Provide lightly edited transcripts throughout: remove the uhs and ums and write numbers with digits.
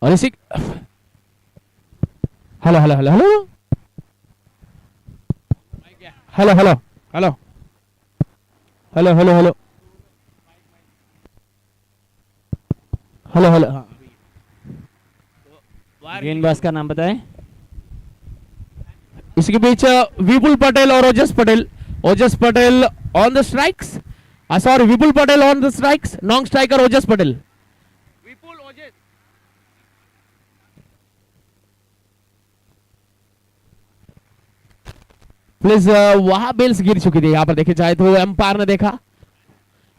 और इसी hello hello hello hello hello hello hello hello hello hello hello hello हाँ गेंदबाज का नाम बताएं। इसके बीच विपुल पटेल और Ojas Patel on the strikes sorry Vipul Patel on the strikes non striker Ojas Patel Vipul Ojas please वहां बेल्स गिर चुकी थी यहाँ पर देखे जाए तो एम्पायर ने देखा।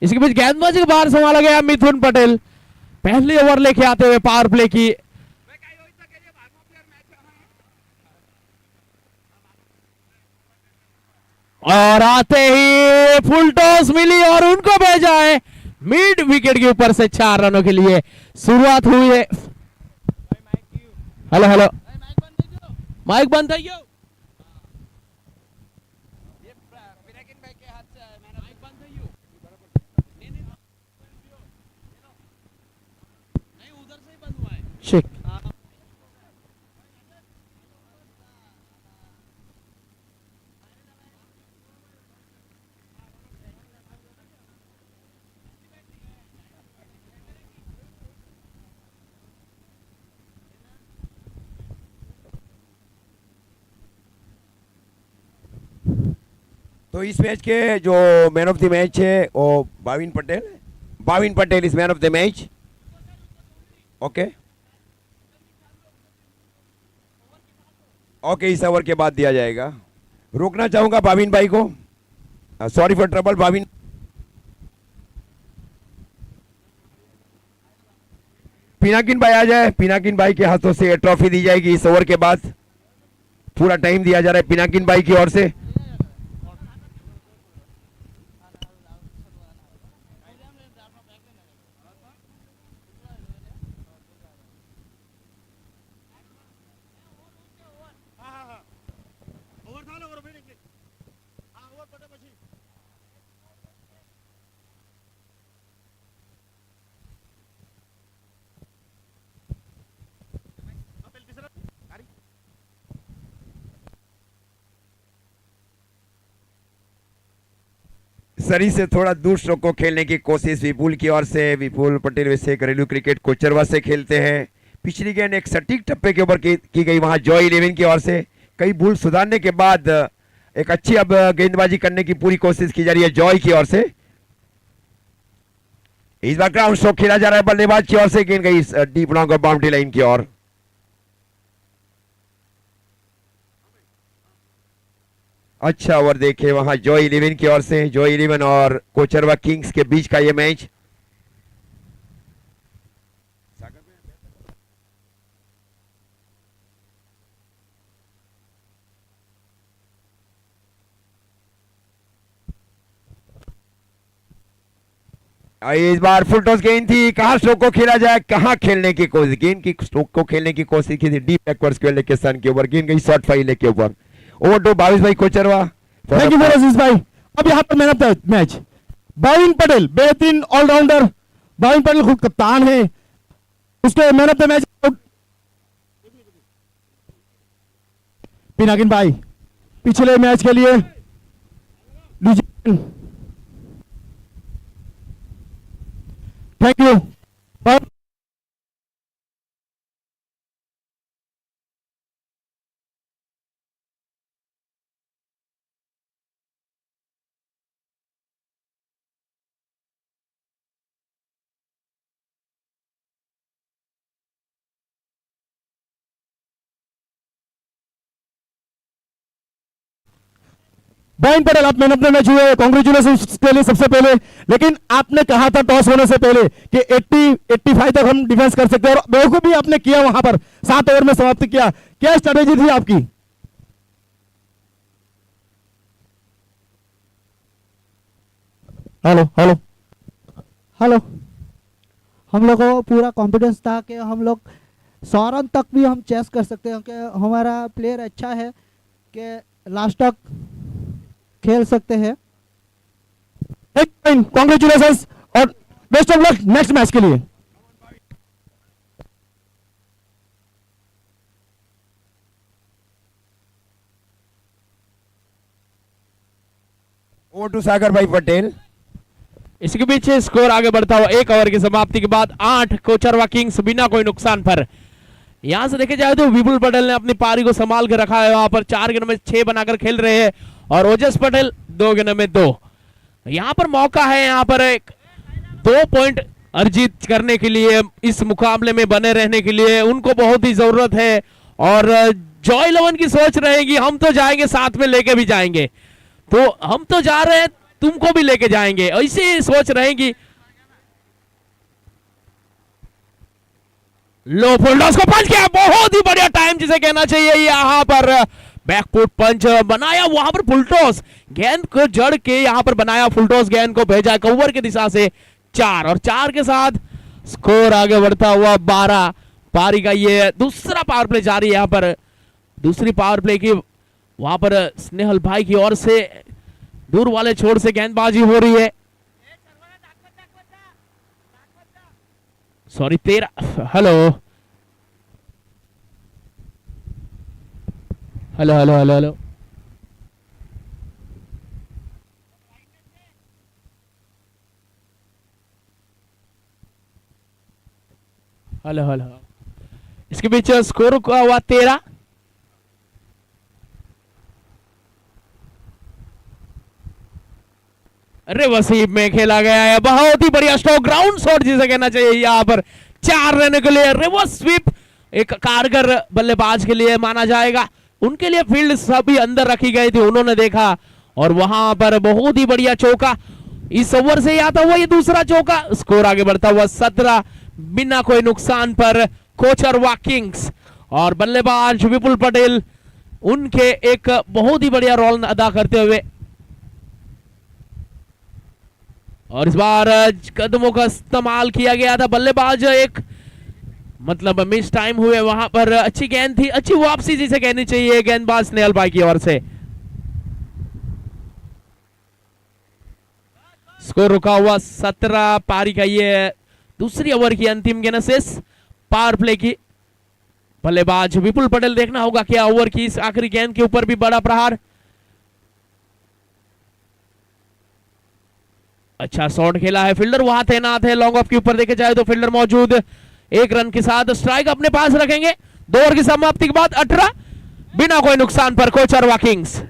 इसके बीच गेंदबाजी के बाहर संभाला गया मिथुन पटेल पहले ओवर लेके आते हुए पावर प्ले की और आते ही फुल टॉस मिली और उनको भेजा है मिड विकेट के ऊपर से 4 रनों के लिए शुरुआत हुई है। हेलो हेलो माइक बंद है शेख तो इस मैच के जो मैन ऑफ द मैच है वो Bavin Patel is man of the match. Okay okay इस ओवर के बाद दिया जाएगा। रोकना चाहूंगा बाविन भाई को, sorry for trouble Bavin. Pinakin भाई आ जाए, पिनाकिन भाई के हाथों से ट्रॉफी दी जाएगी इस ओवर के बाद। पूरा टाइम दिया जा रहा है पिनाकिन भाई की ओर से। सरी से थोड़ा दूर स्ट्रोक को खेलने की कोशिश विपुल की ओर से। विपुल पटेल वैसे घरेलू क्रिकेट कोचरवा से खेलते हैं। पिछली गेंद एक सटीक टप्पे के ऊपर की गई वहां जॉय 11 की ओर से। कई भूल सुधारने के बाद एक अच्छी अब गेंदबाजी करने की पूरी कोशिश की जा रही है जॉय की ओर से। इस बार ग्राउंड स्ट्रोक खेला जा रहा है बल्लेबाज की ओर से। गेंद गई डीप लॉन्ग और बाउंड्री लाइन की ओर। अच्छा ओवर देखे वहां जॉय 11 की ओर से। जॉय 11 और कोचरवा किंग्स के बीच का यह मैच। इस बार फुल टॉस गेंद थी। कहां स्ट्रोक को खेला जाए, कहां खेलने की कोशिश। गेंद की स्ट्रोक को खेलने की कोशिश की थी डीप बैकवर्ड स्क्वायर लेग के सन के ऊपर। गेंद गई शॉर्ट 5 लेग के ऊपर। ओवर टू 22 भाई Kochrava. Thank you for assist भाई। अब यहाँ पर man of the match Bavin Patel, बेहतरीन ऑलराउंडर। बाविन पटेल खुद कप्तान है, उसके man of the match Pinakin भाई पिछले मैच के लिए थैंक यू। बाविन पटेल आप मैन ऑफ द मैच हुए, कॉन्ग्रेचुलेशन के लिए सबसे पहले। लेकिन आपने कहा था टॉस होने से पहले कि 80-85 तक हम डिफेंस कर सकते हैं और बेवकूफ भी आपने किया, वहां पर 7 ओवर में समाप्त किया। क्या स्ट्रेटेजी थी आपकी? Hello hello hello. हम लोग को पूरा कॉन्फिडेंस था कि हम लोग 100 रन तक भी हम चेस कर सकते हैं, कि हमारा प्लेयर अच्छा है कि लास्ट तक खेल सकते हैं। कॉन्ग्रेचुलेशन और best of luck next match के लिए। ओवर टू सागर भाई पटेल। इसके पीछे स्कोर आगे बढ़ता हुआ 1 ओवर की समाप्ति के बाद 8 कोचरवा किंग्स बिना कोई नुकसान पर। यहां से देखे जाए तो विपुल पटेल ने अपनी पारी को संभाल कर रखा है। वहां पर 4 गेंद में 6 बनाकर खेल रहे हैं और ओजस पटेल 2 गेंद में 2। यहां पर मौका है, यहां पर एक 2 पॉइंट अर्जित करने के लिए, इस मुकाबले में बने रहने के लिए उनको बहुत ही जरूरत है। और जॉय 11 की सोच रहेगी हम तो जाएंगे, साथ में लेके भी जाएंगे, तो हम तो जा रहे हैं तुमको भी लेके जाएंगे, ऐसी सोच रहेगी। लो फुलटॉस को पंच किया, बहुत ही बढ़िया टाइम जिसे कहना चाहिए। यहां पर बैकफुट पंच बनाया, वहां पर फुलटॉस गेंद को जड़ के यहां पर बनाया, फुलटॉस गेंद को भेजा कवर की दिशा से 4 और 4 के साथ स्कोर आगे बढ़ता हुआ 12। पारी का ये दूसरा पावर प्ले जारी है। यहां पर दूसरी पावर प्ले की वहां पर स्नेहल भाई की ओर से दूर वाले छोर से गेंदबाजी हो रही है। Sorry 13। Hello hello hello hello hello hello hello. इसके पीछे स्कोर हुआ 13। रिवर्सिव में खेला गया है, बहुत ही बढ़िया स्ट्रोक, ग्राउंड शॉट जिसे कहना चाहिए। यहां पर 4 रन के लिए रिवर्स स्वीप एक कारगर बल्लेबाज के लिए माना जाएगा। उनके लिए फील्ड सभी अंदर रखी गई थी, उन्होंने देखा और वहां पर बहुत ही बढ़िया चौका इस ओवर से आता हुआ ये दूसरा चौका। स्कोर आगे बढ़ता हुआ 17 बिना कोई नुकसान पर कोचरवा किंग्स। और बल्लेबाज विपुल पटेल उनके एक बहुत ही बढ़िया रोल अदा करते हुए, और इस बार कदमों का इस्तेमाल किया गया था। बल्लेबाज एक मतलब मिस टाइम हुए, वहां पर अच्छी गेंद थी, अच्छी वापसी जिसे कहनी चाहिए गेंदबाज स्नेहल भाई की ओर से। स्कोर रुका हुआ 17। पारी का ये दूसरी ओवर की अंतिम गेंद शेष पावर प्ले की। बल्लेबाज विपुल पटेल, देखना होगा क्या ओवर की इस आखिरी गेंद के ऊपर भी बड़ा प्रहार। अच्छा शॉट खेला है, फील्डर वहां तैनात है। लॉन्ग ऑफ के ऊपर देखे जाए तो फील्डर मौजूद, 1 रन के साथ स्ट्राइक अपने पास रखेंगे। 2 ओवर की समाप्ति के बाद 18 बिना कोई नुकसान पर कोचरवा किंग्स।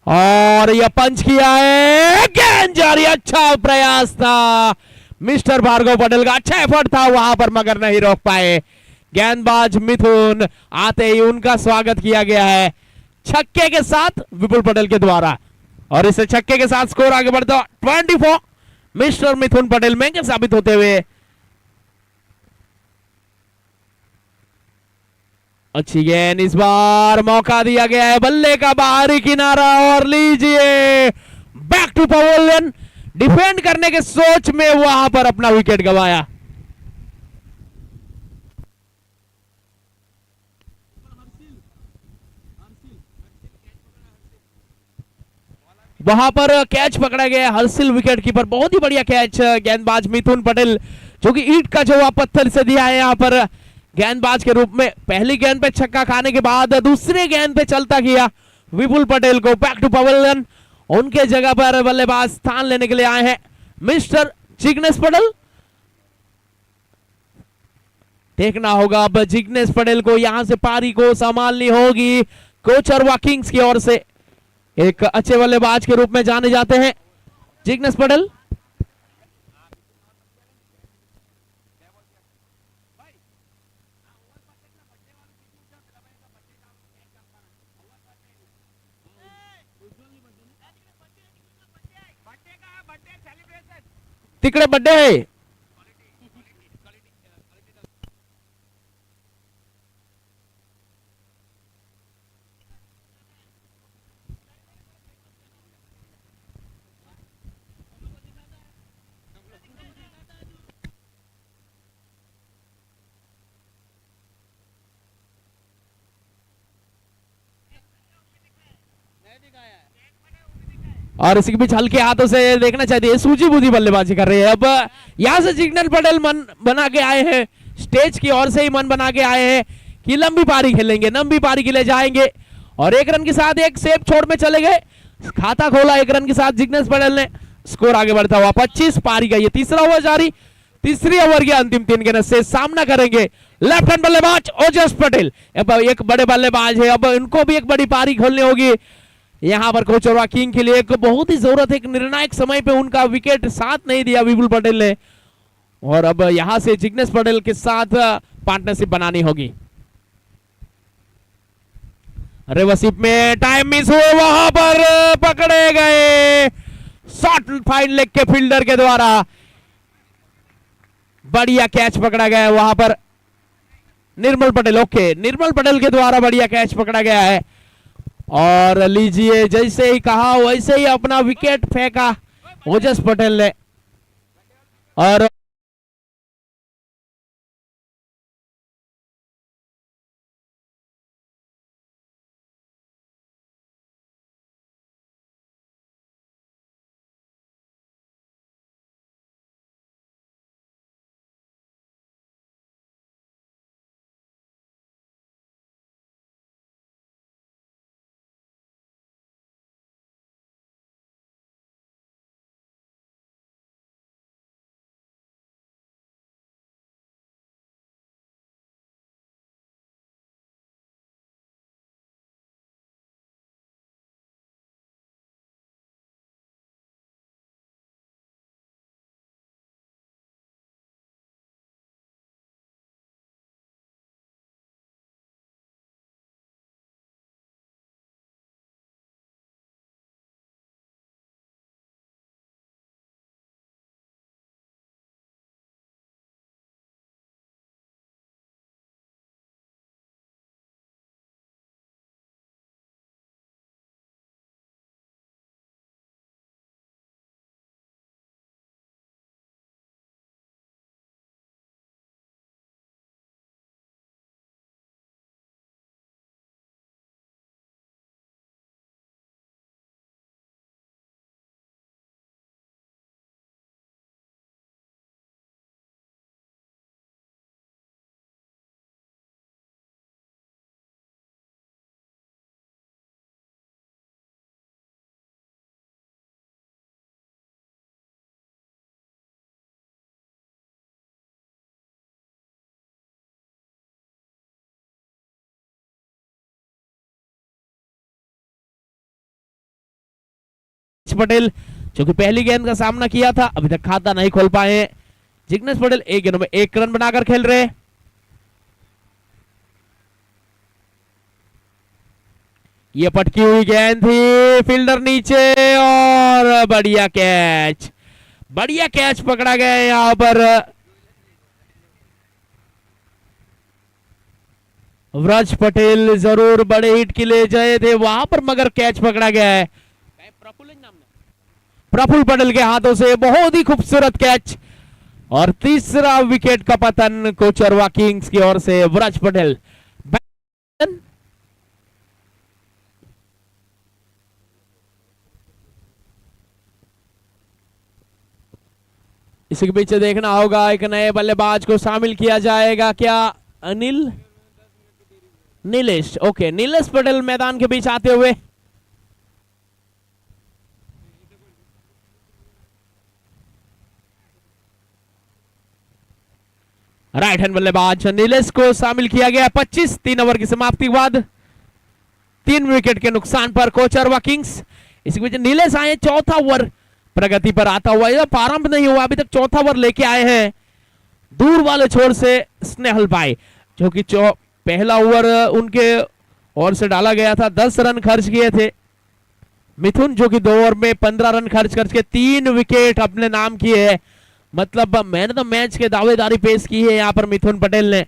और यह पंच किया है, गेंद जारी, अच्छा प्रयास था मिस्टर भार्गव पटेल का, अच्छा एफर्ट था वहां पर मगर नहीं रोक पाए। गेंदबाज मिथुन आते ही उनका स्वागत किया गया है छक्के के साथ विपुल पटेल के द्वारा, और इस छक्के के साथ स्कोर आगे बढ़ता 24। मिस्टर मिथुन पटेल महंगे साबित होते हुए। अच्छी गेंद, इस बार मौका दिया गया है, बल्ले का बाहरी किनारा और लीजिए बैक टू पवेलियन। डिफेंड करने के सोच में वहां पर अपना विकेट गंवाया। वहां पर कैच पकड़ा गया हर्षिल विकेट कीपर, बहुत ही बढ़िया कैच गेंदबाज मिथुन पटेल जो कि ईंट का जवाब पत्थर से दिया है। यहां पर गेंदबाज के रूप में पहली गेंद पे छक्का खाने के बाद दूसरे गेंद पे चलता किया विपुल पटेल को बैक टू पवेलियन। उनके जगह पर बल्लेबाज स्थान लेने के लिए आए हैं मिस्टर जिग्नेश पटेल। देखना होगा अब जिग्नेश पटेल को यहां से पारी को संभालनी होगी। कोचरवा किंग्स की ओर से एक अच्छे बल्लेबाज के रूप में जाने जाते हैं जिग्नेश पटेल। तिकडे बर्थडे आहे। और इसी के बीच हल्के हाथों से देखना चाहिए, सूझी बूझी बल्लेबाजी कर रहे हैं। अब यहां से जिग्नेश पटेल मन बना के आए हैं, स्टेज की ओर से ही मन बना के आए हैं कि लंबी पारी खेलेंगे, लंबी पारी के लिए जाएंगे। और एक रन के साथ एक सेफ छोड़ में चले गए, खाता खोला एक रन के साथ जिग्नेश पटेल ने। स्कोर आगे बढ़ता हुआ 25, पारी का ये तीसरा ओवर जारी। तीसरी ओवर के अंतिम 3 गेंद से सामना करेंगे लेफ्ट हैंड बल्लेबाज ओजस पटेल। अब एक बड़े बल्लेबाज है, अब इनको भी एक बड़ी पारी खोलनी होगी। यहां पर कोचरवा किंग के लिए एक बहुत ही जरूरत है, एक निर्णायक समय पे उनका विकेट साथ नहीं दिया विपुल पटेल ने। और अब यहां से जिग्नेश पटेल के साथ पार्टनरशिप बनानी होगी। रिवर्सिप में टाइम मिस हुए, वहां पर पकड़े गए शॉट फाइन लेग के फील्डर के द्वारा। बढ़िया कैच पकड़ा गया है वहां पर निर्मल पटेल। ओके, निर्मल पटेल के द्वारा बढ़िया कैच पकड़ा गया है। और लीजिए, जैसे ही कहा वैसे ही अपना विकेट फेंका ओजस पटेल ने। और पटेल जो कि पहली गेंद का सामना किया था, अभी तक खाता नहीं खोल पाए हैं। जिग्नेश पटेल एक गेंद में 1 रन बनाकर खेल रहे हैं। ये पटकी हुई गेंद थी, फील्डर नीचे और बढ़िया कैच, बढ़िया कैच पकड़ा गया है यहां पर। व्रज पटेल जरूर बड़े हिट के लिए गए थे वहां पर, मगर कैच पकड़ा गया है प्रफुल्ल पटेल के हाथों से। बहुत ही खूबसूरत कैच और तीसरा विकेट का पतन कोचरवा किंग्स की ओर से व्रज पटेल। इसी के पीछे देखना होगा एक नए बल्लेबाज को शामिल किया जाएगा क्या? अनिल नीलेश। ओके, नीलेश पटेल मैदान के बीच आते हुए। राइट हैंड बल्लेबाज नीलेश को शामिल किया गया। 25 3 ओवर की समाप्ति के बाद 3 विकेट के नुकसान पर कोचरवा किंग्स। इसी वजह नीलेश आए चौथा ओवर प्रगति पर आता हुआ, यह प्रारंभ नहीं हुआ, अभी तक चौथा ओवर लेके आए हैं दूर वाले छोर से स्नेहल भाई, जो कि पहला ओवर उनके ओर से डाला गया था, 10 रन खर्च किए थे मिथुन, जो कि 2 ओवर में 15 रन खर्च करके 3 विकेट अपने नाम किए है। मतलब मैन ऑफ द मैच के दावेदारी पेश की है यहां पर मिथुन पटेल ने।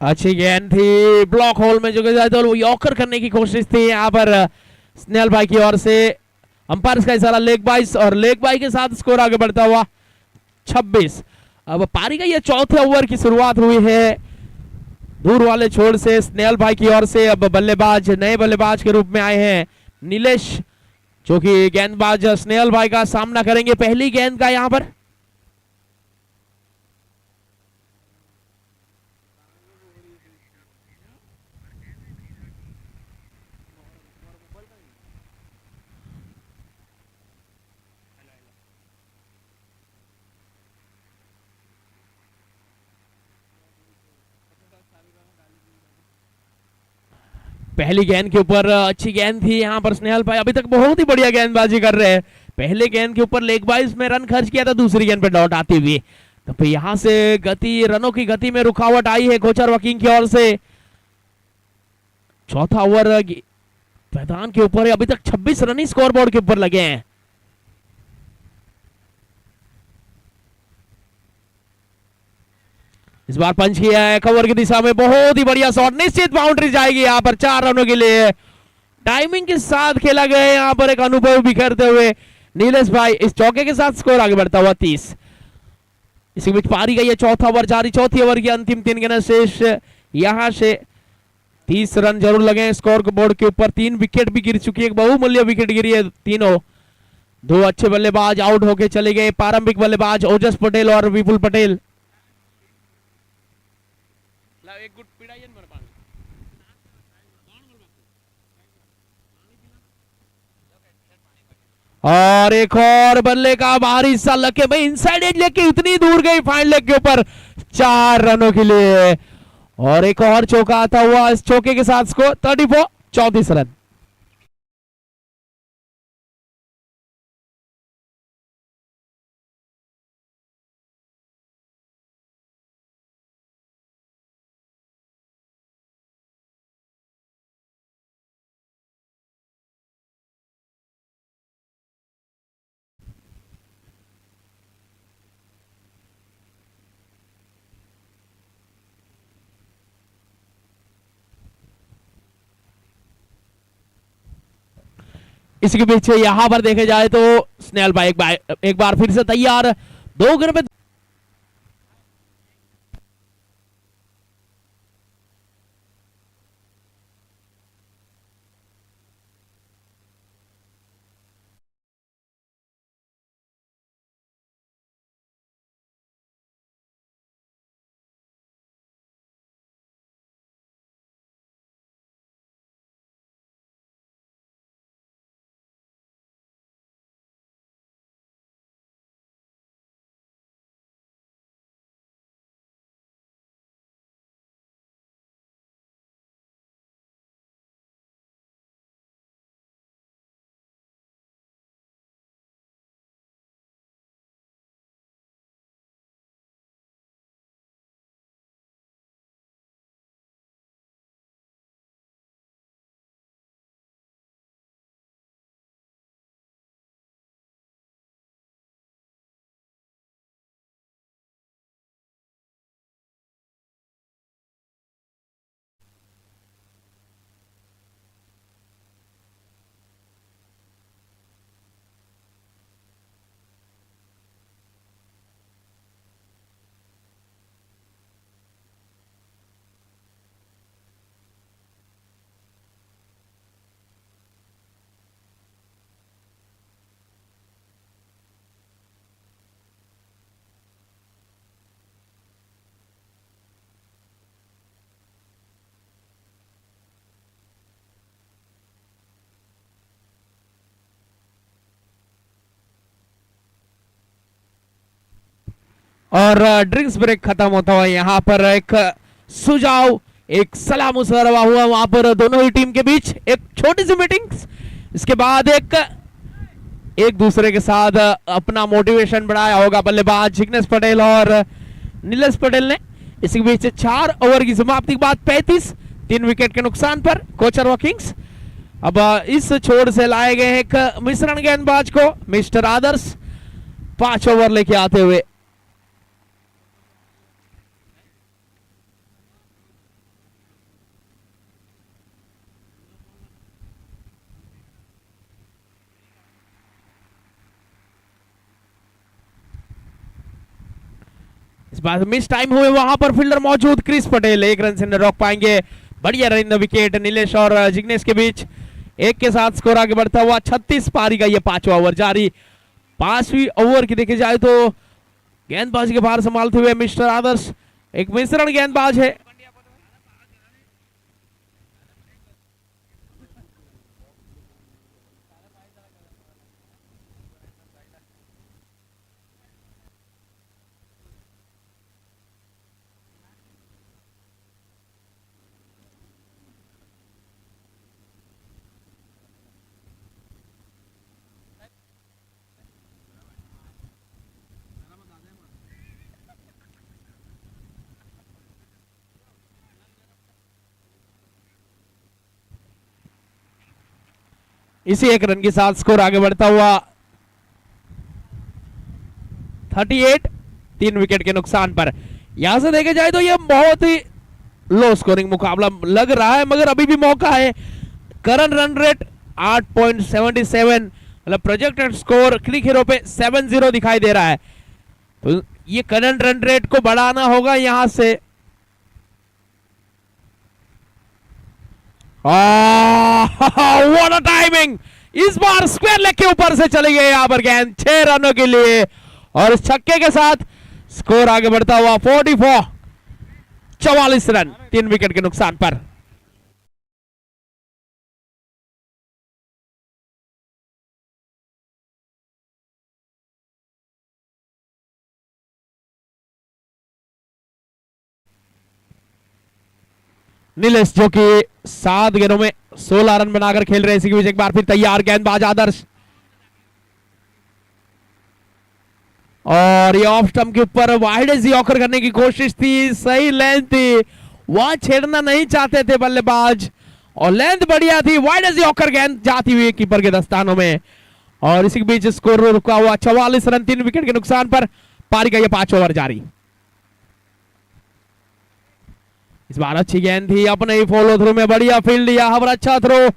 अच्छी गेंद थी ब्लॉक होल में, जो कि जाए तो यॉर्कर करने की कोशिश थी यहाँ पर स्नेहल भाई की ओर से। अंपायर का इशारा लेग बाइस, और लेग बाई के साथ स्कोर आगे बढ़ता हुआ 26। अब पारी का यह चौथे ओवर की शुरुआत हुई है दूर वाले छोर से स्नेहल भाई की ओर से। अब बल्लेबाज नए बल्लेबाज के रूप में आए हैं नीलेश, जो कि गेंदबाज स्नेहल भाई का सामना करेंगे पहली गेंद का यहां पर। पहली गेंद के ऊपर अच्छी गेंद थी यहां पर स्नेहल भाई अभी तक बहुत ही बढ़िया गेंदबाजी कर रहे हैं। पहले गेंद के ऊपर लेग बाइस में रन खर्च किया था, दूसरी गेंद पे डॉट आती हुई, तो फिर यहां से गति, रनों की गति में रुकावट आई है कोचर वकीम की ओर से। चौथा ओवर मैदान के ऊपर है, अभी तक 26 रन ही स्कोर बोर्ड के ऊपर लगे हैं। इस बार पंच किया है कवर की दिशा में, बहुत ही बढ़िया शॉट, निश्चित बाउंड्री जाएगी यहाँ पर 4 रनों के लिए। टाइमिंग के साथ खेला गया है यहाँ पर, एक अनुभव बिखरते हुए नीलेश भाई इस चौके के साथ स्कोर आगे बढ़ता हुआ 30। इसी बीच पारी का यह चौथा ओवर जारी, चौथी ओवर की अंतिम 3 गेंद शेष, यहां से 30 रन जरूर लगे स्कोर बोर्ड के ऊपर। 3 विकेट भी गिर चुकी है, बहुमूल्य विकेट गिरी है तीनों। 2 अच्छे बल्लेबाज आउट होके चले गए, प्रारंभिक बल्लेबाज ओजस पटेल और विपुल पटेल। और एक और बल्ले का बाहरी हिस्सा लगे भाई, इनसाइड एज लेके इतनी दूर गई फाइन लेग के ऊपर 4 रनों के लिए। और एक और चौका आता हुआ, इस चौके के साथ स्कोर 34, 34 रन। इसके पीछे यहां पर देखे जाए तो स्नेहल भाई एक बार फिर से तैयार, 2 गेंद में और ड्रिंक्स ब्रेक खत्म होता हुआ यहाँ पर एक सुझाव, एक सलाह मुशवरा हुआ वहां पर दोनों ही टीम के बीच, एक छोटी सी मीटिंग। इसके बाद एक दूसरे के साथ अपना मोटिवेशन बढ़ाया होगा बल्लेबाज जिग्नेश पटेल और नीलेश पटेल ने। इसी बीच 4 ओवर की समाप्ति के बाद 35, 3 विकेट के नुकसान पर कोचरवा किंग्स अब इस छोर से लाए गए एक मिश्रण गेंदबाज को मिस्टर आदर्श 5 ओवर लेके आते हुए। इस बार मिस टाइम हुए वहां पर फील्डर मौजूद क्रिस पटेल 1 रन से न रोक पाएंगे। बढ़िया रन विकेट नीलेश और जिग्नेश के बीच, एक के साथ स्कोर आगे बढ़ता हुआ 36 पारी का ये 5वां ओवर जारी। 5वीं ओवर की देखी जाए तो गेंदबाजी के बाहर संभालते हुए मिस्टर आदर्श एक मिश्रण गेंदबाज है। इसी 1 रन के साथ स्कोर आगे बढ़ता हुआ 38, 3 विकेट के नुकसान पर। यहां से देखे जाए तो यह बहुत ही लो स्कोरिंग मुकाबला लग रहा है, मगर अभी भी मौका है। करंट रन रेट 8.77, मतलब प्रोजेक्टेड स्कोर क्लिक हीरो पे 7-0 दिखाई दे रहा है। तो ये करंट रन रेट को बढ़ाना होगा यहां से। What a timing! इस बार स्क्वायर लेग के ऊपर से चली गई यहां पर गेंद 6 रनों के लिए, और इस छक्के के साथ स्कोर आगे बढ़ता हुआ 44 रन 3 विकेट के नुकसान पर। नीलेश जो कि 7 गेंदों में 16 रन बनाकर खेल रहे हैं। इसी के बीच एक बार फिर तैयार गेंदबाज आदर्श, और ये ऑफ स्टंप के ऊपर वाइड यॉर्कर करने की कोशिश थी, सही लेंथ थी, वहां छेड़ना नहीं चाहते थे बल्लेबाज, और लेंथ बढ़िया थी, वाइड यॉर्कर गेंद जाती हुई कीपर के दस्तानों में। और इसी के बीच स्कोर रुका हुआ 44 रन 3 विकेट के नुकसान पर। पारी का यह 5 ओवर जारी। इस बार अच्छी गेंद थी, अपने ही फॉलो थ्रू में बढ़िया फील्ड लिया, हमारा अच्छा थ्रो,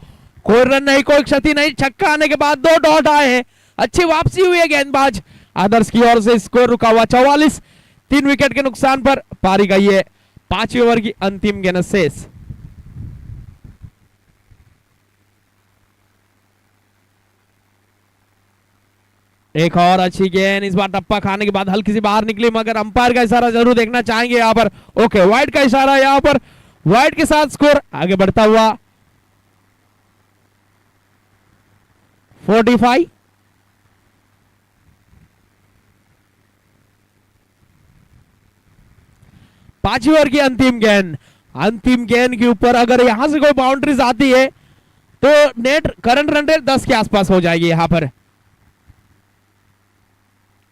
कोई रन नहीं, कोई क्षति नहीं। छक्का आने के बाद 2 डॉट आए हैं, अच्छी वापसी हुई है गेंदबाज आदर्श की ओर से। स्कोर रुका हुआ 44, 3 विकेट के नुकसान पर। पारी का ये 5वें ओवर की अंतिम गेंद शेष। एक और अच्छी गेंद, इस बार टप्पा खाने के बाद हल्की सी बाहर निकली, मगर अंपायर का इशारा जरूर देखना चाहेंगे यहां पर। ओके, वाइड का इशारा यहां पर, वाइड के साथ स्कोर आगे बढ़ता हुआ 45। पांचवी ओवर की अंतिम गेंद, अंतिम गेंद के ऊपर अगर यहां से कोई बाउंड्रीज आती है तो नेट करंट रन रेट 10 के आसपास हो जाएगी यहां पर।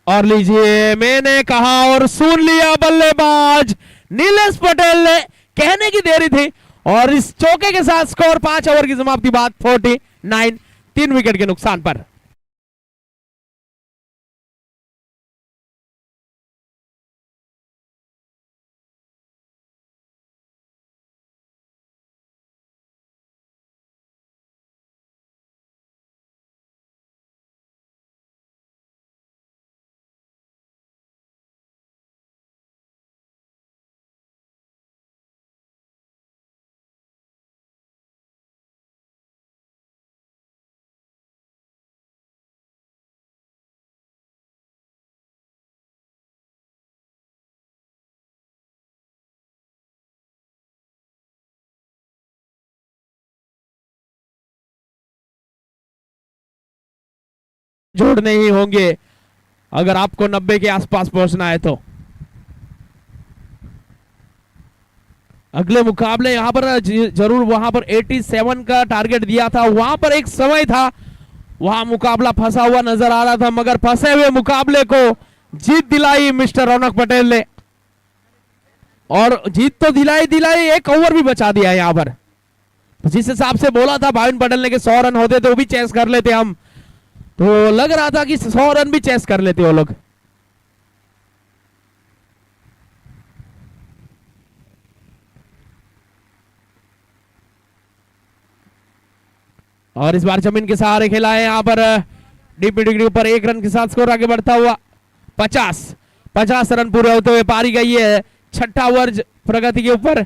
और लीजिए, मैंने कहा और सुन लिया, बल्लेबाज नीलेश पटेल ने कहने की देरी थी, और इस चौके के साथ स्कोर 5 ओवर की समाप्ति बाद 49, 3 विकेट के नुकसान पर। जोड़ने ही होंगे अगर आपको 90 के आसपास पहुंचना है तो। अगले मुकाबले यहाँ पर जरूर वहां पर 87 का टारगेट दिया था, वहां पर एक समय था वहां मुकाबला फंसा हुआ नजर आ रहा था, मगर फंसे हुए मुकाबले को जीत दिलाई मिस्टर रौनक पटेल ने, और जीत तो दिलाई, एक ओवर भी बचा दिया यहाँ पर। जिस हिसाब से बोला था भाविन पटेल ने कि 100 रन होते तो वो भी चेस कर लेते हम, तो लग रहा था कि 100 रन भी चेस कर लेते वो लोग। और इस बार जमीन के सहारे खेला है यहाँ पर डीपी डिग्री ऊपर 1 रन के साथ स्कोर आगे बढ़ता हुआ 50 रन पूरे होते हुए पारी गई है 6ठा ओवर प्रगति के ऊपर।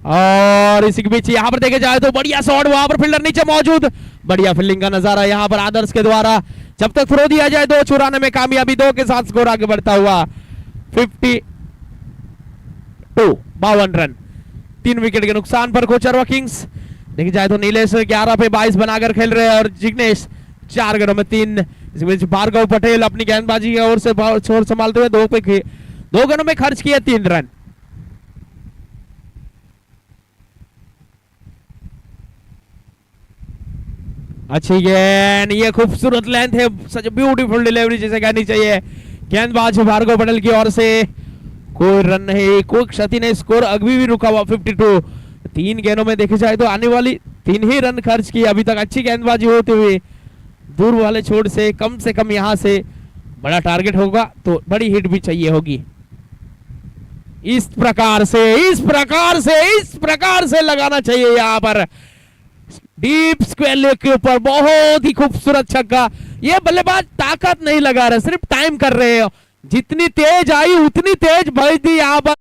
और इसी के बीच यहाँ पर देखे जाए तो बढ़िया शॉट, वहां पर फील्डर नीचे मौजूद, बढ़िया फील्डिंग का नजारा यहाँ पर आदर्श के द्वारा। जब तक थ्रो दिया जाए 2 चुराने में कामयाबी, 2 के साथ स्कोर आगे बढ़ता हुआ 52 रन। 3 विकेट के नुकसान पर कोचरवा किंग्स। देखी जाए तो नीलेश 11 पे 22 बनाकर खेल रहे हैं और जिग्नेश 4 गेंदों में 3। इस बीच भार्गव पटेल अपनी गेंदबाजी की ओर से छोर संभालते हुए 2 गेंदों में खर्च किए 3 रन। अच्छी गेंद, ये खूबसूरत लेंथ है, सच ब्यूटीफुल डिलीवरी जिसे कहनी चाहिए गेंदबाज भार्गव पटेल की ओर से। कोई रन नहीं, कोई क्षति नहीं, स्कोर अभी भी रुका हुआ 52। 3 गेंदों में देखे जाए तो आने वाली 3 ही रन खर्च की अभी तक। अच्छी गेंदबाजी होते हुए दूर वाले छोर से कम यहां से बड़ा टारगेट होगा तो बड़ी हिट भी चाहिए होगी। इस प्रकार से लगाना चाहिए यहाँ पर डीप स्क्वायर लेग के ऊपर। बहुत ही खूबसूरत छक्का। ये बल्लेबाज ताकत नहीं लगा रहे, सिर्फ टाइम कर रहे हो, जितनी तेज आई उतनी तेज भेज दी यहाँ पर।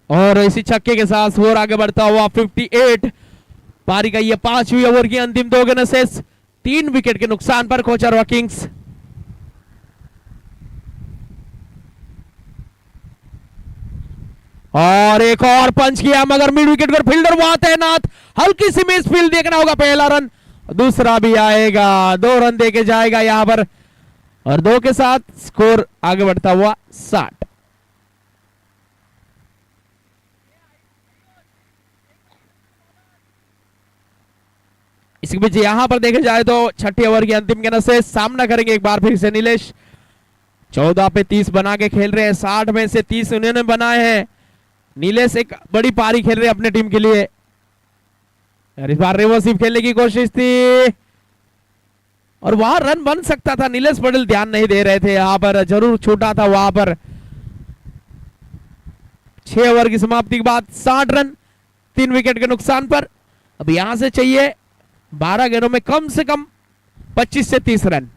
और इसी छक्के के साथ स्कोर आगे बढ़ता हुआ 58। पारी का ये 5वीं ओवर की अंतिम 2 गेंद शेष, 3 विकेट के नुकसान पर कोचरवा किंग्स। और एक और पंच किया मगर मिड विकेट पर फील्डर वहां तैनात, हल्की सी मिस फील्ड देखना होगा। पहला रन, दूसरा भी आएगा, 2 रन देके जाएगा यहां पर और 2 के साथ स्कोर आगे बढ़ता हुआ 60। इसके बीच यहां पर देखे जाए तो 6ठे ओवर की अंतिम गेंद से सामना करेंगे एक बार फिर से नीलेश। 14 पे 30 बना के खेल रहे हैं, 60 में से 30 उन्होंने बनाए हैं। नीलेश एक बड़ी पारी खेल रहे हैं अपने टीम के लिए। इस बार रिवर्सिव खेलने की कोशिश थी और वहां रन बन सकता था, नीलेश पटेल ध्यान नहीं दे रहे थे, यहां पर जरूर छूटा था वहां पर। 6 ओवर की समाप्ति के बाद 60 रन 3 विकेट के नुकसान पर। अब यहां से चाहिए 12 गेंदों में कम से कम 25 से 30 रन।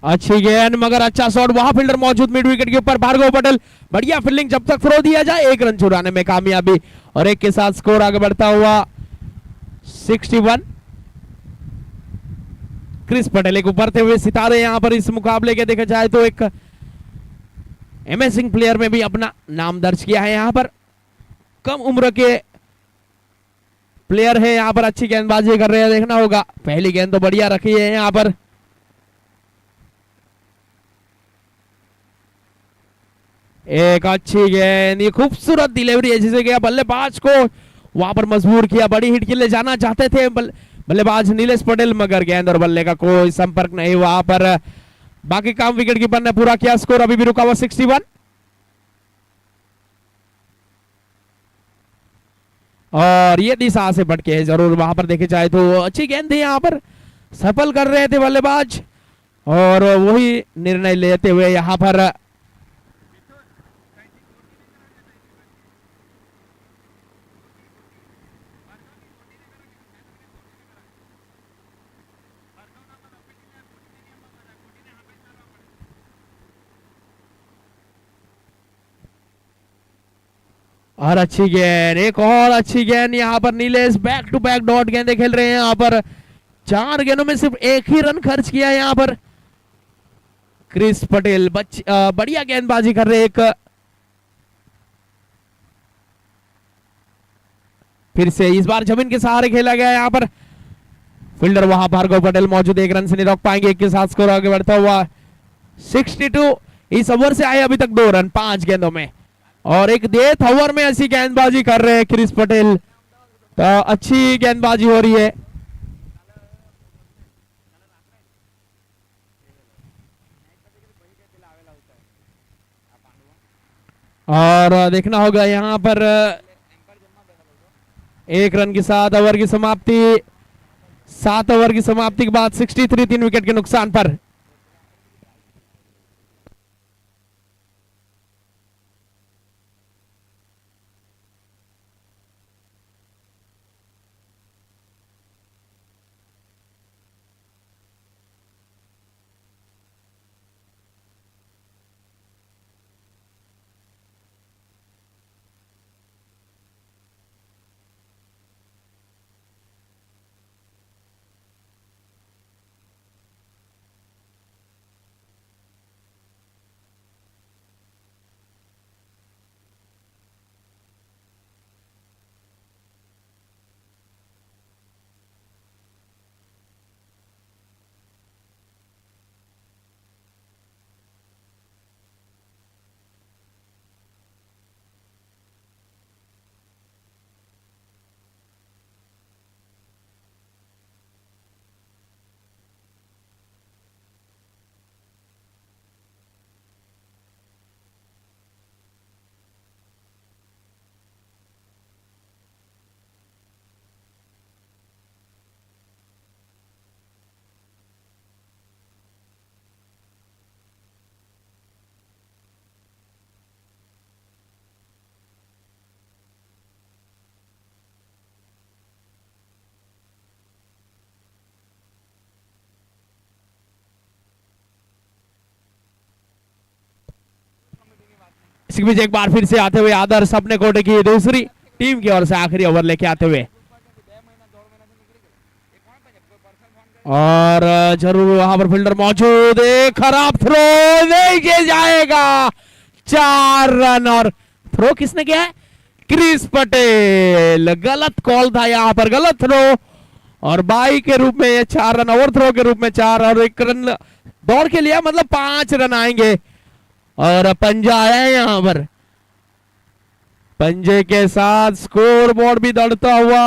अच्छी गेंद मगर अच्छा शॉट, वहां फील्डर मौजूद मिड विकेट के ऊपर भार्गव पटेल, बढ़िया फील्डिंग, जब तक थ्रो दिया जाए 1 रन चुराने में कामयाबी और 1 के साथ स्कोर आगे बढ़ता हुआ 61। क्रिस पटेल एक उभरते हुए सितारे यहां पर इस मुकाबले के देखा जाए तो एक एमएसिंग प्लेयर में भी अपना नाम दर्ज किया है। यहां पर कम उम्र के प्लेयर है, यहां पर अच्छी गेंदबाजी कर रहे हैं, देखना होगा। पहली गेंद तो बढ़िया रखी है यहां पर, एक अच्छी गेंद, ये खूबसूरत डिलीवरी है जिसे गया बल्लेबाज को वहां पर मजबूर किया, बड़ी हिट के लिए जाना चाहते थे बल्लेबाज नीलेश पटेल मगर गेंद और बल्ले का कोई संपर्क नहीं वहां पर। बाकी काम विकेट कीपर ने पूरा किया, स्कोर अभी भी रुका हुआ 61। और ये दिशा से भटके है जरूर, वहां पर देखे जाए तो अच्छी गेंद थी, यहां पर सफल कर रहे थे बल्लेबाज और वही निर्णय लेते हुए यहां पर और अच्छी गेंद, एक और अच्छी गेंद यहां पर Nilesh back to back dot गेंदे खेल रहे हैं। यहां पर 4 गेंदों में सिर्फ 1 ही रन खर्च किया यहां पर क्रिस पटेल, बढ़िया गेंदबाजी कर रहे एक। फिर से इस बार जमीन के सहारे खेला गया यहां पर, फील्डर वहां भार्गव पटेल मौजूद, 1 रन से नहीं रोक पाएंगे, 1 के साथ स्कोर आगे बढ़ता हुआ 62। इस ओवर से आए अभी तक 2 रन 5 गेंदों में और एक डेथ ओवर में ऐसी गेंदबाजी कर रहे हैं क्रिस पटेल, तो अच्छी गेंदबाजी हो रही है। और देखना होगा यहां पर 1 रन के साथ ओवर की समाप्ति, 7 ओवर की समाप्ति के बाद 63 3 विकेट के नुकसान पर। इसके बीच एक बार फिर से आते हुए आदर्श अपने कोटे की दूसरी टीम की ओर से आखिरी ओवर लेके आते हुए, और जरूर वहां पर फील्डर मौजूद, एक खराब थ्रो देखिए जाएगा 4 रन, और थ्रो किसने किया है? क्रिस पटेल, गलत कॉल था यहां पर, गलत थ्रो, और बाई के रूप में ये 4 रन, ओवर थ्रो के रूप में 4 और 1 रन दौड़ के लिया, मतलब 5 रन आएंगे। और पंजा आया है यहां पर, पंजे के साथ स्कोर बोर्ड भी दौड़ता हुआ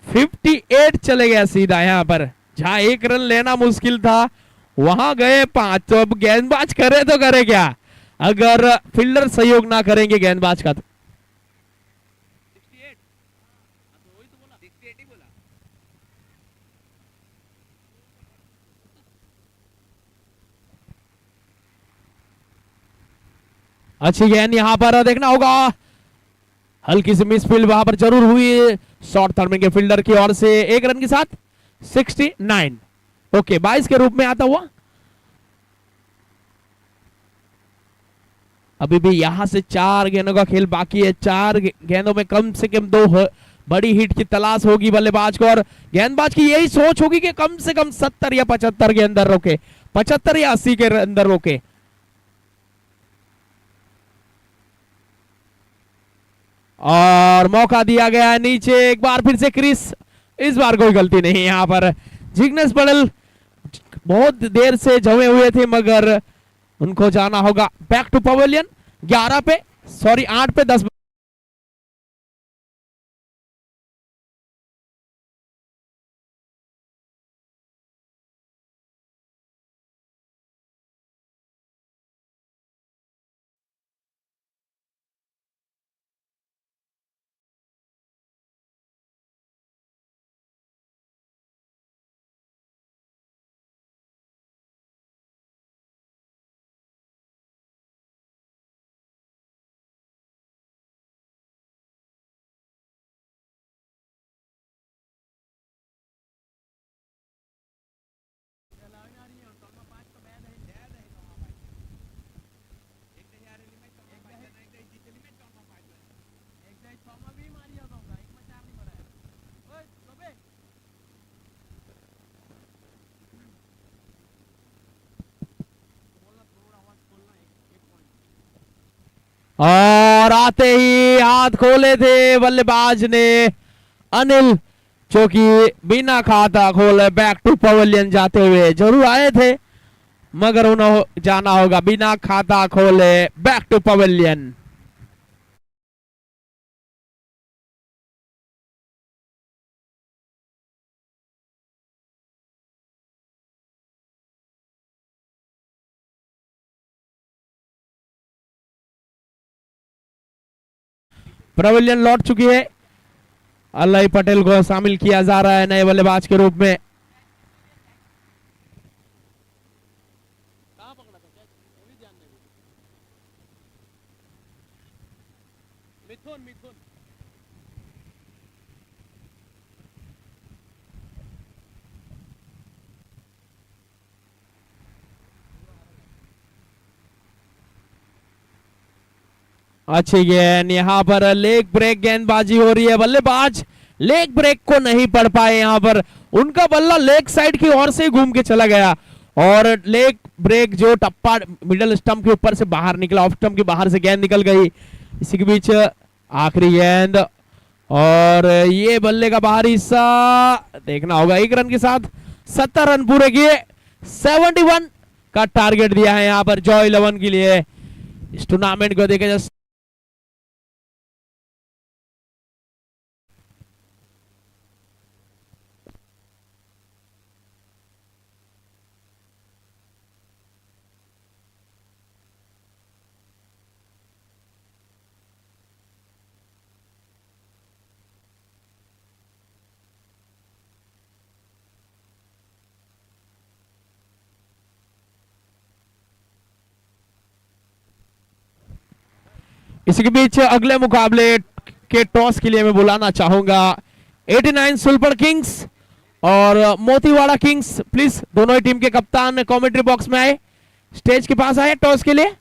58 चले गया सीधा यहां पर, जहां 1 रन लेना मुश्किल था वहां गए 5। तो अब गेंदबाज करे तो करे क्या, अगर फील्डर सहयोग ना करेंगे गेंदबाज का तो। अच्छी गेंद यहां पर देखना होगा, हल्की सी मिसफील्ड वहां पर जरूर हुई शॉर्ट थर्मिंग के फील्डर की ओर से, 1 रन के साथ 69। ओके 22 के रूप में आता हुआ अभी भी यहां से 4 गेंदों का खेल बाकी है। 4 गेंदों में कम से कम 2 बड़ी हिट की तलाश होगी बल्लेबाज को, और गेंदबाज की यही सोच होगी कि कम से कम 70 या 75 के अंदर रोके, 75 या 80 के अंदर रोके। और मौका दिया गया है नीचे, एक बार फिर से क्रिस, इस बार कोई गलती नहीं यहां पर। जिग्नेश पटेल बहुत देर से जमे हुए थे, मगर उनको जाना होगा बैक टू पवेलियन। 11 पे, सॉरी 8 पे 10। और आते ही हाथ खोले थे बल्लेबाज ने अनिल, जो कि बिना खाता खोले बैक टू पवेलियन जाते हुए जरूर आए थे, मगर उन्हें जाना होगा बिना खाता खोले बैक टू पवेलियन। पवेलियन लौट चुकी है, अल्लाह पटेल को शामिल किया जा रहा है नए बल्लेबाज के रूप में। अच्छी गेंद, यहां पर लेग ब्रेक गेंदबाजी हो रही है, बल्लेबाज लेग ब्रेक को नहीं पढ़ पाए, यहां पर उनका बल्ला लेग साइड की ओर से घूम के चला गया, और लेग ब्रेक जो टप्पा मिडल स्टंप के ऊपर से बाहर निकला, ऑफ स्टंप के बाहर से गेंद निकल गई। इसी के बीच आखिरी गेंद, और ये बल्ले का बाहरी हिस्सा देखना होगा। 1 रन के साथ 70 रन पूरे किए, 71 का टारगेट दिया है यहां पर जॉय 11 के लिए। इस टूर्नामेंट को देखा जा इसी के बीच अगले मुकाबले के टॉस के लिए मैं बुलाना चाहूंगा 89 सुल्पर किंग्स और मोतीवाड़ा किंग्स। प्लीज दोनों ही टीम के कप्तान कमेंट्री बॉक्स में आए, स्टेज के पास आए टॉस के लिए।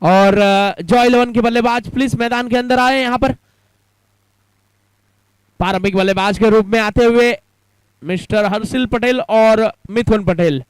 और जॉय 11 के बल्लेबाज प्लीज मैदान के अंदर आए। यहां पर प्रारंभिक बल्लेबाज के रूप में आते हुए मिस्टर हर्षिल पटेल और मिथुन पटेल।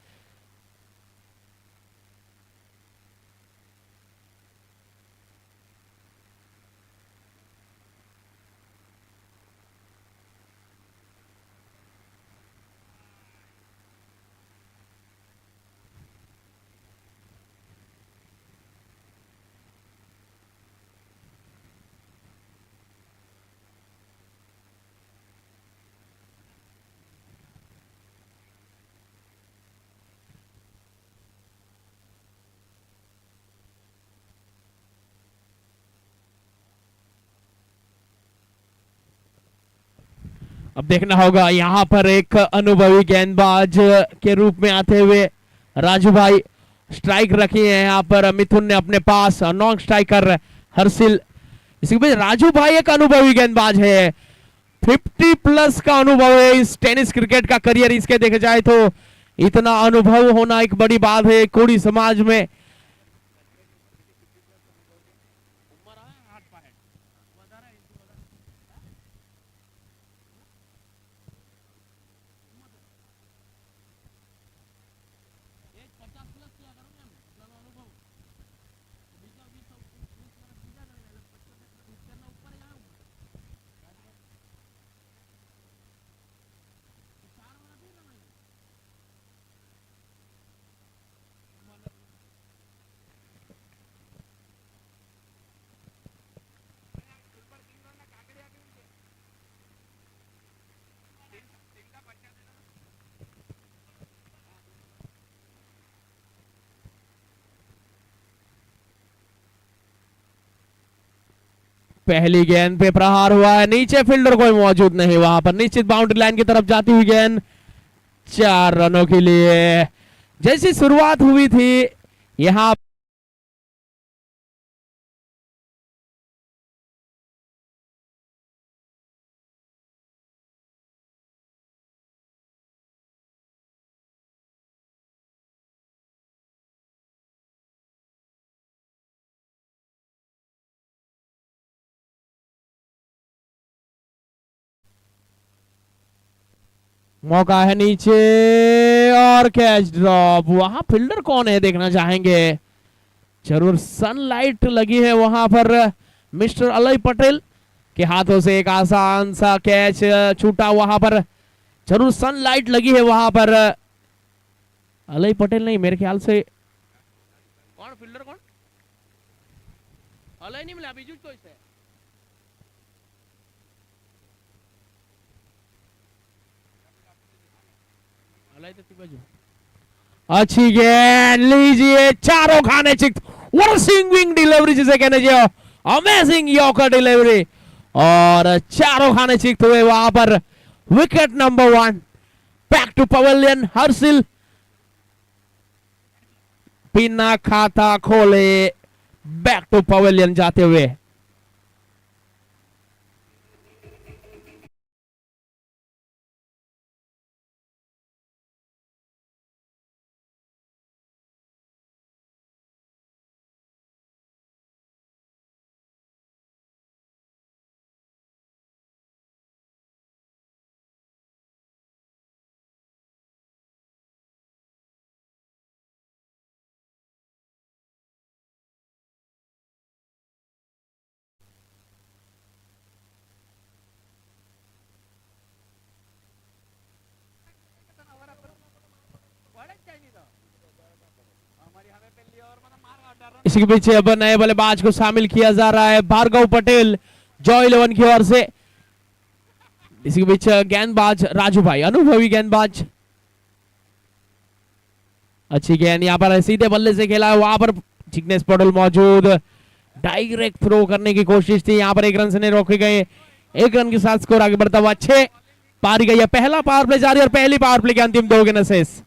अब देखना होगा यहां पर एक अनुभवी गेंदबाज के रूप में आते हुए राजू भाई स्ट्राइक रखी है। यहां पर मिथुन ने अपने पास नॉन स्ट्राइकर हर्षिल। इसके बाद राजू भाई एक अनुभवी गेंदबाज है, 50+ का अनुभव है इस टेनिस क्रिकेट का करियर इसके देखे जाए तो इतना अनुभव होना एक बड़ी बात है कोड़ी समाज में। पहली गेंद पे प्रहार हुआ है, नीचे फील्डर कोई मौजूद नहीं, वहां पर निश्चित बाउंड्री लाइन की तरफ जाती हुई गेंद 4 रनों के लिए। जैसी शुरुआत हुई थी यहां मौका है नीचे और कैच ड्रॉप। वहां फील्डर कौन है देखना चाहेंगे, जरूर सनलाइट लगी है वहां पर मिस्टर अलय पटेल के हाथों से एक आसान सा कैच छूटा, वहां पर जरूर सनलाइट लगी है वहां पर। अलय पटेल नहीं मेरे ख्याल से, कौन फील्डर कौन, अलय नहीं मिला बीजू तो इसे अच्छी गेंद लीजिए, चारों खाने चिक, व्हाट स्विंगिंग डिलीवरी जिसे कहने चाहिए, अमेजिंग यॉर्कर डिलीवरी और चारों खाने चिक हुए वहां पर। Wicket number 1, back to pavilion. Harshil बिना खाता खोले बैक टू पवेलियन जाते हुए। इसके पीछे अब नए बल्लेबाज को शामिल किया जा रहा है, भार्गव पटेल जॉय 11 की ओर से। इसके पीछे गेंदबाज राजू भाई, अनुभवी गेंदबाज। अच्छी गेंद यहाँ पर सीधे बल्ले से खेला है, वहां पर जिग्नेश पटेल मौजूद, डायरेक्ट थ्रो करने की कोशिश थी, यहाँ पर 1 रन से रोके गए। 1 रन के साथ स्कोर आगे बढ़ता हुआ 6 पारी गई है। पहला पावर प्ले जारी और पहली पावर प्ले के अंतिम 2 गेंद शेष।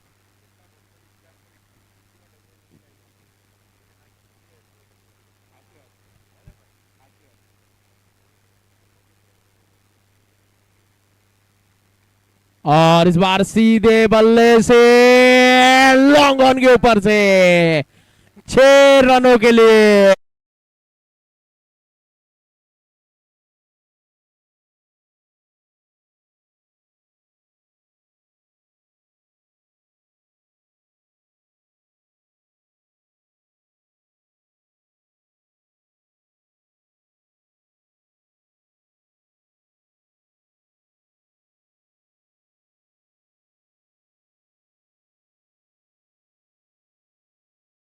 और इस बार सीधे बल्ले से लॉन्ग ऑन के ऊपर से 6 रनों के लिए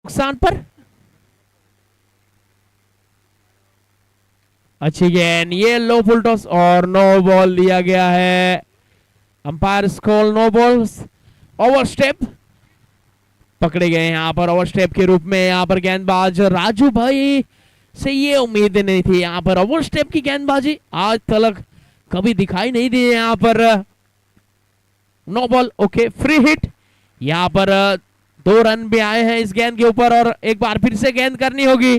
नुकसान पर। अच्छी गेंद, ये लो फुल टॉस और नो बॉल दिया गया है। Umpire score no balls. Overstep पकड़े गए यहाँ पर, ओवर स्टेप के रूप में यहाँ पर गेंदबाज राजू भाई से ये उम्मीद नहीं थी। यहाँ पर ओवर स्टेप की गेंदबाजी आज तक कभी दिखाई नहीं दी है। यहाँ पर no ball, okay free hit. यहाँ पर 2 रन भी आए हैं इस गेंद के ऊपर और एक बार फिर से गेंद करनी होगी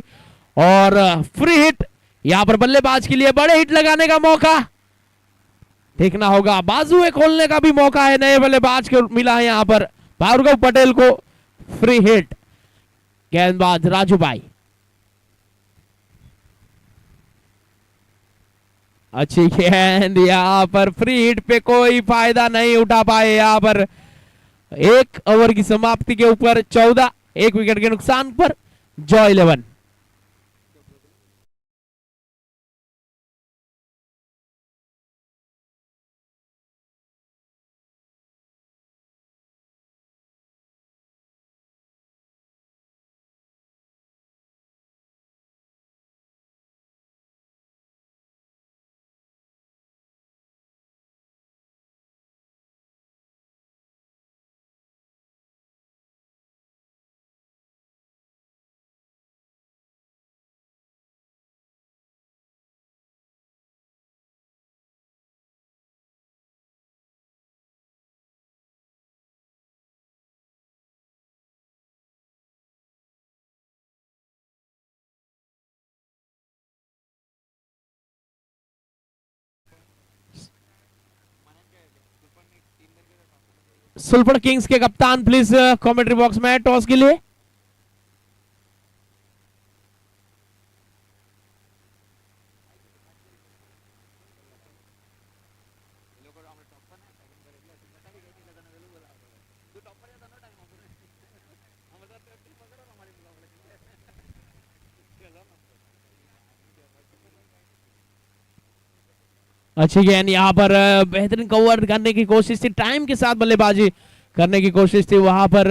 और फ्री हिट। यहाँ पर बल्लेबाज के लिए बड़े हिट लगाने का मौका देखना होगा, बाजुए खोलने का भी मौका है नए बल्लेबाज को मिला है। यहाँ पर भार्गव पटेल को फ्री हिट, गेंदबाज राजू भाई। अच्छी गेंद, यहाँ पर फ्री हिट पे कोई फायदा नहीं उठा पाए। यहाँ पर 1 ओवर की समाप्ति के ऊपर 14, 1 विकेट के नुकसान पर जॉय 11। सुल्फर किंग्स के कप्तान प्लीज कमेंट्री बॉक्स में टॉस के लिए। अच्छी गेंद, यहाँ पर बेहतरीन कवर करने की कोशिश थी, टाइम के साथ बल्लेबाजी करने की कोशिश थी वहां पर।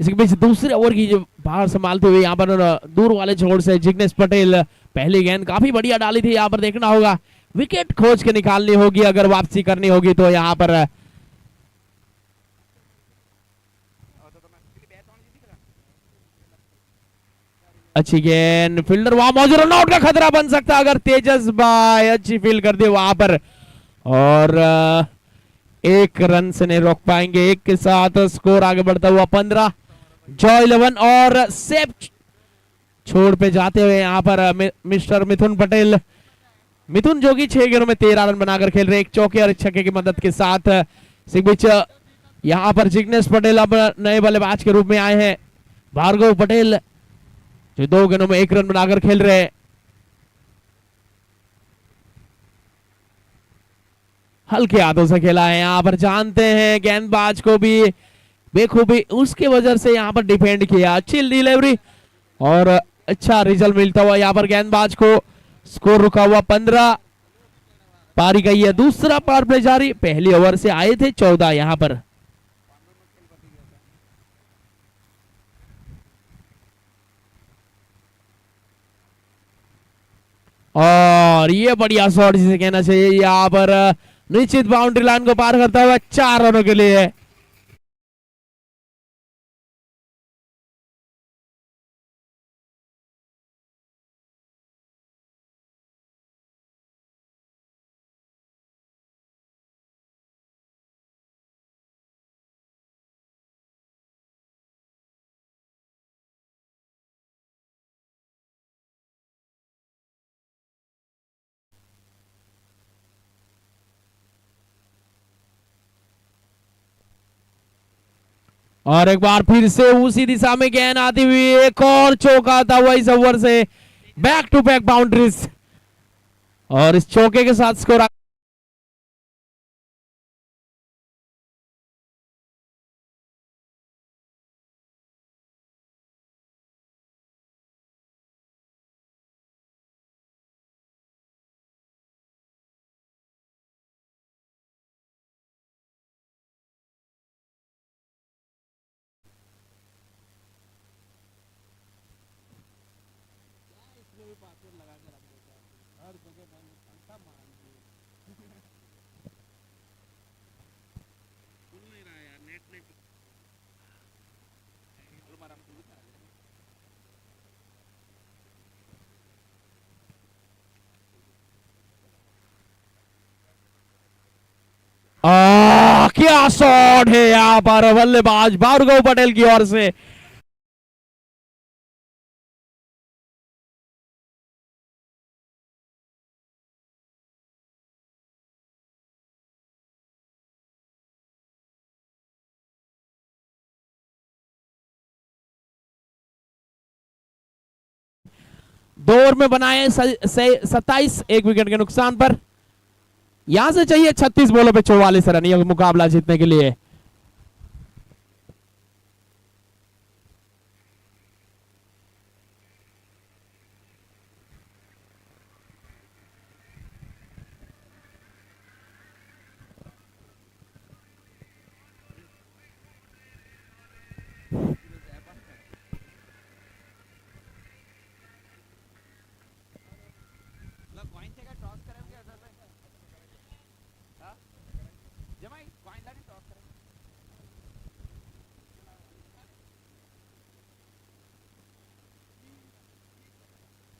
इसके बीच दूसरे ओवर की जो बाहर संभालते हुए यहाँ पर दूर वाले छोर से जिग्नेश पटेल, पहली गेंद काफी बढ़िया डाली थी। यहाँ पर देखना होगा, विकेट खोज के निकालनी होगी अगर वापसी करनी होगी तो। यहाँ पर अच्छी गेंद, फील्डर वहां मौजूद, रन आउट का खतरा बन सकता अगर तेजस भाई अच्छी फील्ड कर दी वहां पर और 1 रन से नहीं रोक पाएंगे। 1 के साथ स्कोर आगे बढ़ता हुआ 15, जॉय 11 और सेफ छोड़ पे जाते हुए यहाँ पर मिस्टर मिथुन पटेल, मिथुन जोगी 6 गेंदों में 13 रन बनाकर खेल रहे, 1 चौके और 1 छक्के की मदद के साथ। इस बीच यहाँ पर जिग्नेश पटेल अब नए बल्लेबाज के रूप में आए हैं, भार्गव पटेल जो 2 गेंदों में 1 रन बनाकर खेल रहे हैं। हल्के हाथों से खेला है, यहाँ पर जानते हैं गेंदबाज को भी बेखूबी उसके वजह से यहाँ पर डिफेंड किया, अच्छी डिलीवरी और अच्छा रिजल्ट मिलता हुआ यहाँ पर गेंदबाज को। स्कोर रुका हुआ 15, पारी का यह दूसरा पावर प्ले जारी, पहली ओवर से आए थे 14 यहाँ पर। और ये बढ़िया शॉट जिसे कहना चाहिए, यहाँ पर निश्चित बाउंड्री लाइन को पार करता हुआ 4 रनों के लिए। और एक बार फिर से उसी दिशा में गेंद आती हुई, एक और चौका आता हुआ इस ओवर से, बैक टू बैक बाउंड्रीज और इस चौके के साथ स्कोर क्या शॉट है यहाँ पर बल्लेबाज भार्गव पटेल की ओर से। दो ओवर में बनाए 27, एक विकेट के नुकसान पर। यहां से चाहिए 36 बॉलों पे 44 रन ये मुकाबला जीतने के लिए।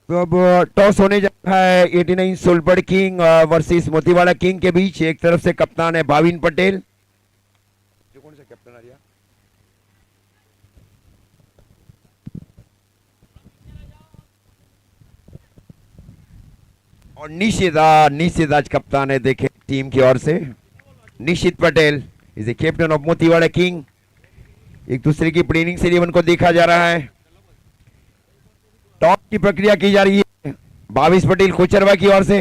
तो अब टॉस होने जा रहा है 89 सोलबर्ड किंग वर्सेस मोतीवाड़ा किंग के बीच। एक तरफ से कप्तान है भाविन पटेल, जो कौन सा कैप्टन आ रहा, और निशित आज कप्तान है देखे टीम की ओर से। Nishit Patel is a captain of Motiwada king. एक दूसरे की प्लेइंग 11 को देखा जा रहा है। टॉप की प्रक्रिया की जा रही है भाविश पटेल कोचरवा की ओर से।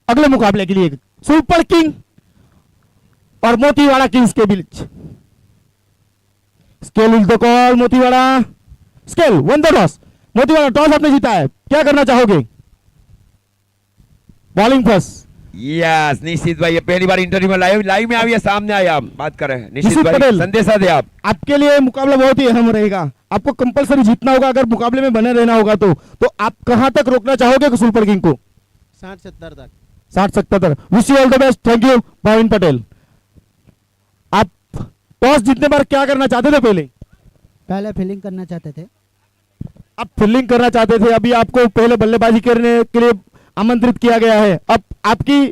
अगले मुकाबले के लिए सुपर किंग और मोतीवाड़ा किंग्स के बीच। Scale is the call. Motiwada scale won the toss. Motiwada toss आपने जीता है, क्या करना चाहोगे? Bowling first. यस निश्चित भाई, ये पहली बार इंटरव्यू में लाइव में आइए, सामने आए, आप बात करें। निश्चित निश्चित भाई पटेल। संदेशा दे आप। आपके लिए मुकाबला बहुत ही अहम रहेगा, आपको कंपलसरी जीतना होगा। अगर मुकाबले में बने रहना होगा तो आप कहां तक रोकना चाहोगे सुपर किंग को? 60-70 तक। 60-70। Wish you all the best. Thank you Bhavin Patel. आप टॉस जीतने पर क्या करना चाहते थे? पहले फील्डिंग करना चाहते थे। आप फील्डिंग करना चाहते थे, अभी आपको पहले बल्लेबाजी करने के लिए आमंत्रित किया गया है। अब आपकी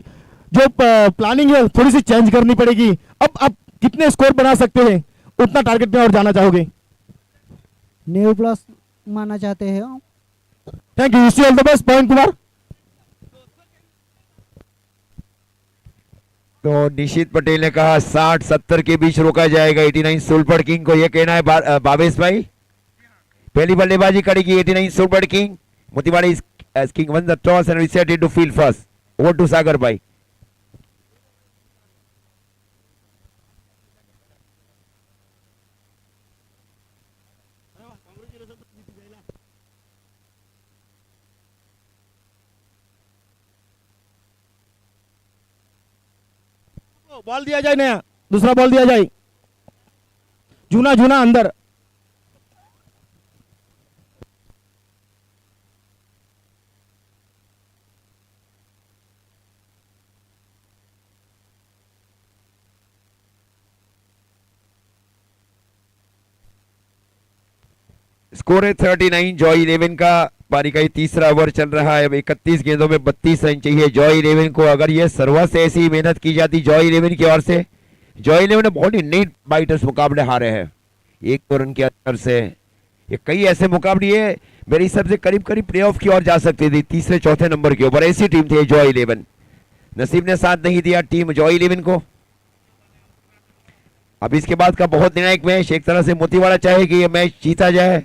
जो प्लानिंग है थोड़ी सी चेंज करनी पड़ेगी। अब आप कितने स्कोर बना सकते हैं, उतना टारगेट में और जाना चाहोगे? न्यू प्लस मानना चाहते हैं। Thank you. Wish you all the best Pawan Kumar. तो निशित पटेल ने कहा 60-70 के बीच रोका जाएगा 89 सुपर किंग को, यह कहना है भावेश भाई। पहली बल्लेबाजी करेगी 89 super king. Motiwada is king won the toss and decided to field first. Over to Sagar bhai. Ball दिया जाए, नया दूसरा बॉल दिया जाए, जूना जूना अंदर। स्कोर है 39 जॉय 11 का। पारी का तीसरा ओवर चल रहा है। अब 31 गेंदों में 32 रन चाहिए जॉय 11 को। अगर यह सर्वा से ऐसी मेहनत की जाती जॉय 11 की ओर से। जॉय 11 ने बहुत ही नेट बाइटर्स मुकाबले हारे हैं 1 रन के अंतर से। ये कई ऐसे मुकाबले है मेरे हिसाब से करीब करीब प्लेऑफ की ओर जा सकती थी, तीसरे चौथे नंबर के ऊपर। ऐसी टीम थी जॉय 11। नसीब ने साथ नहीं दिया टीम जॉय 11 को। अब इसके बाद का बहुत निर्णायक मैच। एक तरह से मोतीवाड़ा चाहे कि यह मैच जीता जाए,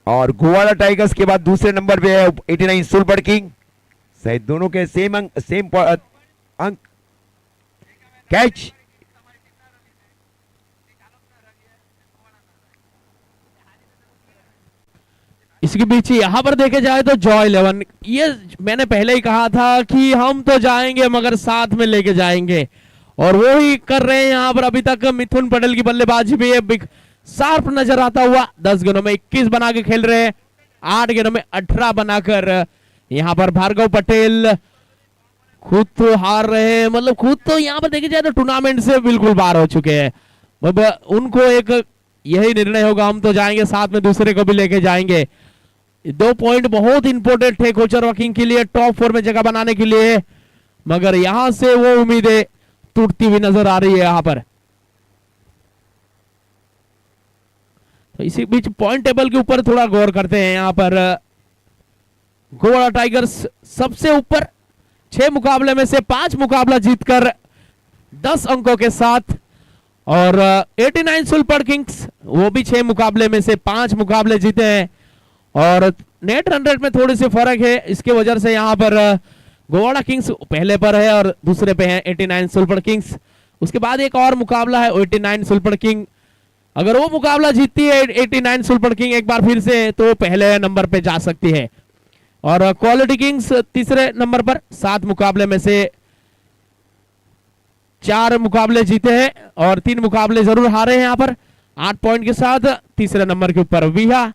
और गोवाड़ा टाइगर्स के बाद दूसरे नंबर पे है 89 सुपर किंग। शायद दोनों के सेम अंक। कैच इसके पीछे यहाँ पर देखे जाए तो जॉय 11, ये मैंने पहले ही कहा था कि हम तो जाएंगे मगर साथ में लेके जाएंगे, और वो ही कर रहे हैं यहाँ पर। अभी तक मिथुन पटेल की बल्लेबाजी भी है शार्प नजर आता हुआ। 10 गेंदों में 21 बना के खेल रहे हैं, 8 गेंदों में 18 बनाकर यहाँ पर भार्गव पटेल खुद तो हार रहे हैं, मतलब खुद तो यहाँ पर देखे जाए तो टूर्नामेंट से बिल्कुल बाहर हो चुके हैं। अब उनको एक यही निर्णय होगा, हम तो जाएंगे साथ में दूसरे को भी लेके जाएंगे। 2 पॉइंट बहुत इंपॉर्टेंट थे कोचर वॉकिंग के लिए, टॉप 4 में जगह बनाने के लिए, मगर यहां से वो उम्मीदें टूटती हुई नजर आ रही है यहाँ पर। तो इसी बीच पॉइंट टेबल के ऊपर थोड़ा गौर करते हैं। यहाँ पर गोवा टाइगर्स सबसे ऊपर 6 मुकाबले में से 5 मुकाबला जीतकर 10 अंकों के साथ, और 89 सुपर किंग्स वो भी 6 मुकाबले में से 5 मुकाबले जीते हैं, और नेट रन रेट में थोड़ी सी फर्क है, इसके वजह से यहाँ पर गोवाड़ा किंग्स पहले पर है और दूसरे पे है 89 सुपर किंग्स। उसके बाद एक और मुकाबला है 89 सुपर किंग, अगर वो मुकाबला जीतती है 89 सुपर किंग एक बार फिर से, तो पहले नंबर पे जा सकती है। और क्वालिटी किंग्स तीसरे नंबर पर 7 मुकाबले में से 4 मुकाबले जीते हैं और 3 मुकाबले जरूर हारे हैं यहाँ पर 8 पॉइंट के साथ तीसरे नंबर के ऊपर। विहा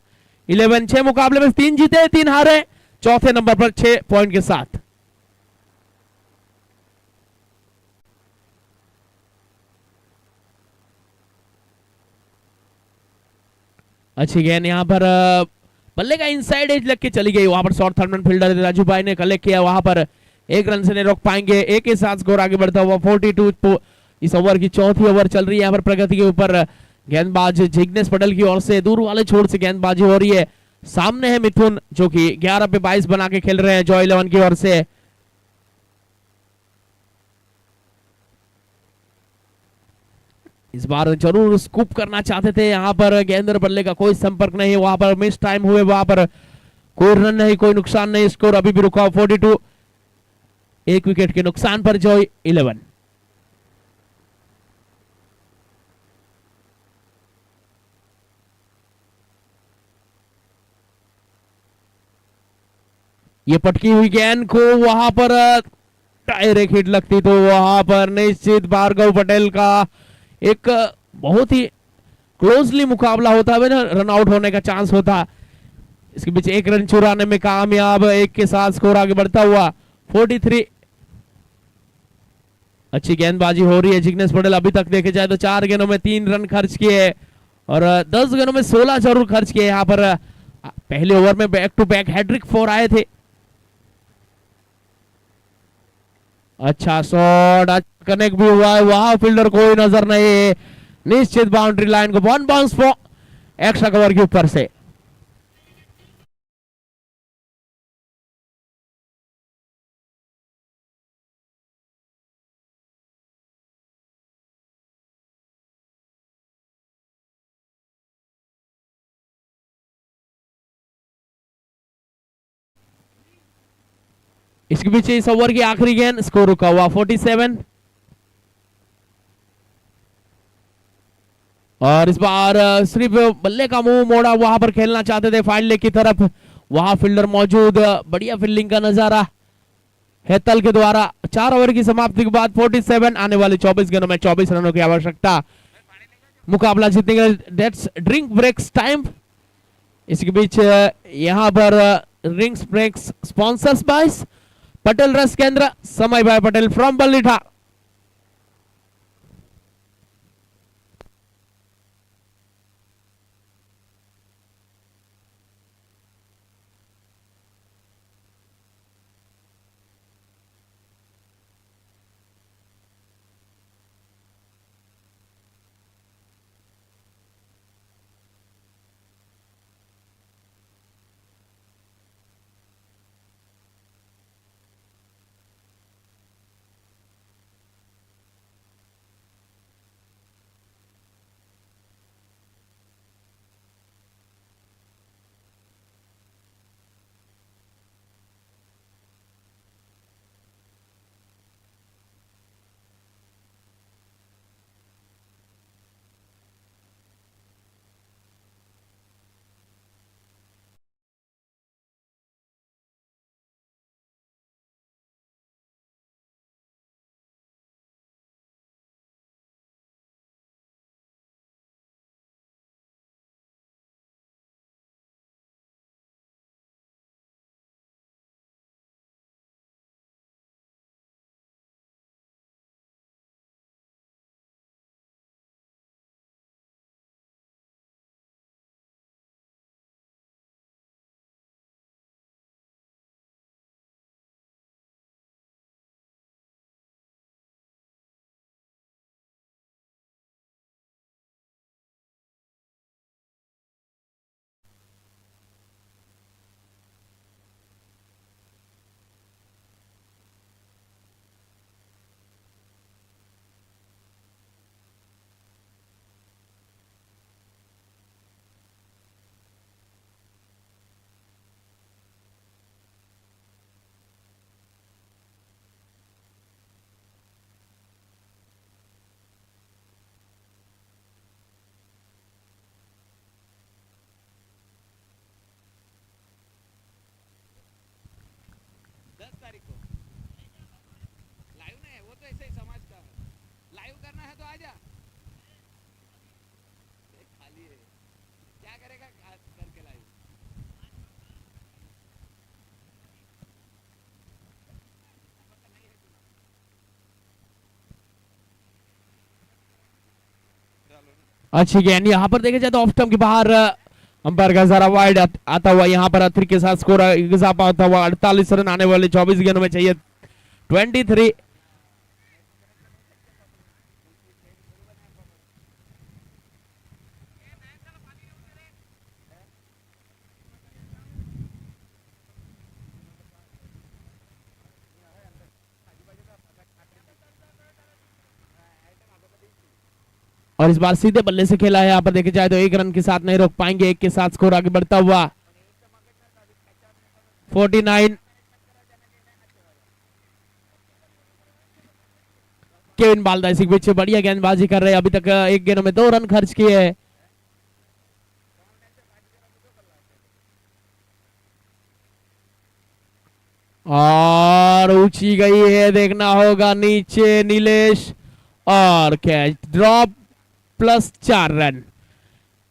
11 6 मुकाबले में 3 जीते 3 हारे, चौथे नंबर पर 6 पॉइंट के साथ। अच्छी गेंद यहाँ पर बल्ले का इनसाइड एज लग के चली गई, वहां पर शॉर्ट थर्डमैन फील्डर राजू भाई ने कलेक्ट किया, वहां पर 1 रन से नहीं रोक पाएंगे। एक के साथ स्कोर आगे बढ़ता हुआ 42। इस ओवर की चौथी ओवर चल रही है यहाँ पर प्रगति के ऊपर। गेंदबाज जिग्नेश पटेल की ओर से दूर वाले छोर से गेंदबाजी हो रही है, सामने है मिथुन जो कि 11 पे 22 बना के खेल रहे हैं जॉय 11 की ओर से। इस बार जरूर स्कूप करना चाहते थे, यहाँ पर गेंदर बल्ले का कोई संपर्क नहीं, वहां पर मिस टाइम हुए, वहां पर कोई रन नहीं, कोई नुकसान नहीं, स्कोर अभी भी रुका 42। 1 विकेट के नुकसान पर जॉय 11। ये पटकी हुई गेंद को वहां पर डायरेक्ट हिट लगती तो वहां पर निश्चित भार्गव पटेल का एक बहुत ही क्लोजली मुकाबला होता है ना, रन आउट होने का चांस होता। इसके बीच 1 रन चुराने में कामयाब, 1 के साथ स्कोर आगे बढ़ता हुआ 43। अच्छी गेंदबाजी हो रही है जिग्नेश पटेल, अभी तक देखे जाए तो 4 गेंदों में 3 रन खर्च किए और 10 गेंदों में 16 जरूर खर्च किए। यहाँ पर पहले ओवर में बैक टू बैक हैट्रिक 4 आए थे। अच्छा शॉट, कनेक्ट भी हुआ है, वहां फील्डर कोई नजर नहीं है, निश्चित बाउंड्री लाइन को 1 बाउंस फॉर एक्स्ट्रा कवर के ऊपर से। इसके पीछे इस ओवर की आखिरी गेंद, स्कोर रुका हुआ 47। और इस बार सिर्फ बल्ले का मुंह मोड़ा, वहां पर खेलना चाहते थे फाइनल लेग की तरफ, वहां फील्डर मौजूद, बढ़िया फील्डिंग का नजारा हेतल के द्वारा। 4 ओवर की समाप्ति के बाद 47, आने वाले 24 गेंदों में 24 रनों की आवश्यकता मुकाबला जीतने के लिए। That's drink breaks time. इसके बीच यहां पर drinks breaks sponsors by Patel Ras Kendra, समय भाई पटेल फ्रॉम बल्लीठा। अच्छी गेंद यहाँ पर देखे जाए तो ऑफ स्टंप के बाहर अंपायर का जरा वाइड आता हुआ यहाँ पर अथरी के साथ स्कोर इजाफा होता हुआ 48 रन आने वाले 24 गेंदों में चाहिए 23। और इस बार सीधे बल्ले से खेला है यहाँ पर देखे जाए तो 1 रन के साथ नहीं रोक पाएंगे, 1 के साथ स्कोर आगे बढ़ता हुआ 49। केविन बाल्दा इसी के पीछे बढ़िया गेंदबाजी कर रहे हैं, अभी तक 1 गेंदों में 2 रन खर्च किए हैं। और ऊंची गई है, देखना होगा नीचे नीलेश और कैच ड्रॉप +4 रन।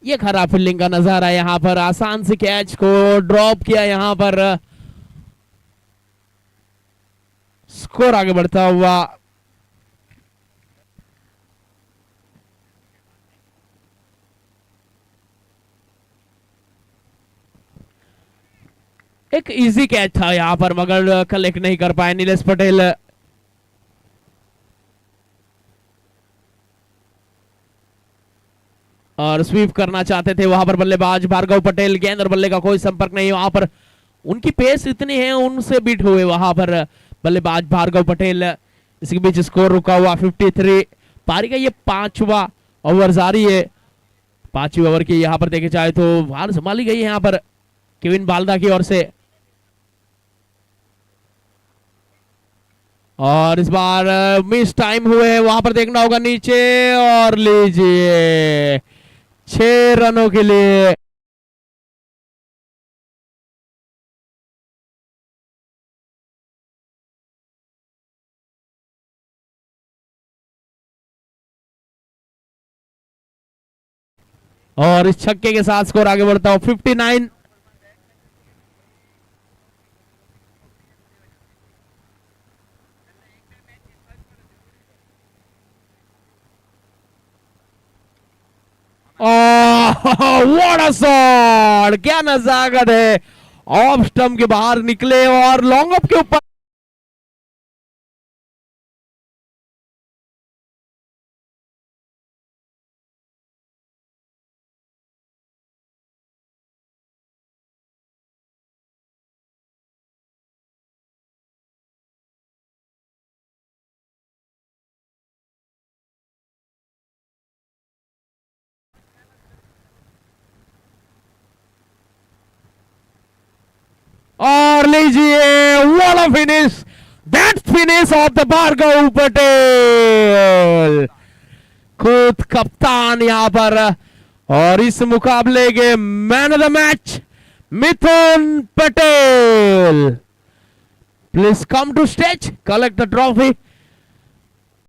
ये खराब फील्डिंग का नजारा यहाँ पर, आसान से कैच को ड्रॉप किया यहाँ पर, स्कोर आगे बढ़ता हुआ एक इजी कैच था यहाँ पर मगर कलेक्ट नहीं कर पाए नीलेश पटेल। और स्वीप करना चाहते थे वहां पर बल्लेबाज भार्गव पटेल, गेंद और बल्ले का कोई संपर्क नहीं, वहां पर उनकी पेस इतनी है उनसे बीट हुए वहां पर बल्लेबाज भार्गव पटेल। इसके बीच स्कोर रुका हुआ 53। पारी का ये 5वां ओवर जारी है, 5वें ओवर की यहाँ पर देखे जाए तो हार संभाली गई है यहाँ पर केविन बाल्दा की ओर से। और इस बार मिस टाइम हुए हैं, वहां पर देखना होगा नीचे और लीजिए 6 रनों के लिए और इस छक्के के साथ स्कोर आगे बढ़ता हो 59। व्हाट अ शॉट, क्या नजाकत है, ऑफ स्टंप के बाहर निकले और लॉन्ग अप के ऊपर और लीजिए what a finish, that finish off the Bhargav Patel, खुद कप्तान यहां पर। और इस मुकाबले के man of the match Mithun Patel, please come to stage, collect the trophy.